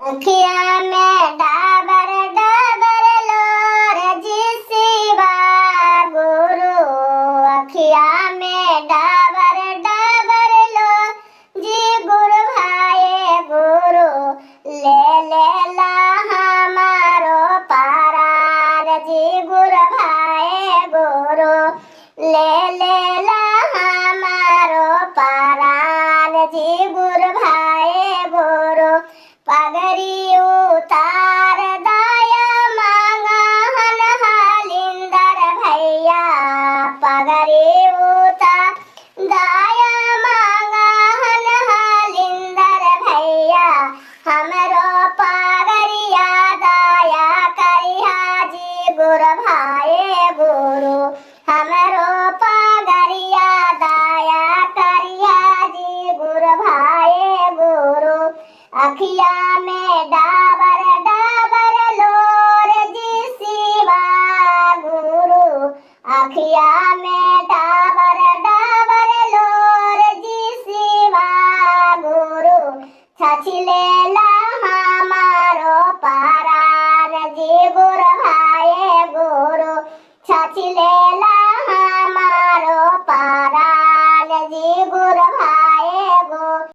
अखिया में डाबर डाबर लोर जी शिवा गुरु। अखिया में डाबर डाबर लोर जी गुरु भाई गुरु। ले ला हमारो पारार जी गुरु भाई गुरु। ले ला हमारो पारार जी गुरु भाई गुरु। पगड़ी उतार दाया मांगा हन हालिंदर भैया। पगड़ी उतार दाया मांगा हन हालिंदर भैया। हमरो पगड़िया दाया करिया जी गुरु भाई गुरु। हमरो पगड़िया दाया करिया जी गुरु भाई गुरु। अखिया में डाबर डाबर लोर जी शिवा गुरु। अखिया में डाबर डाबर लोर जी शिवा गुरु। छछले ला हमारो पारार जी गुरु भाई गुरु। छछले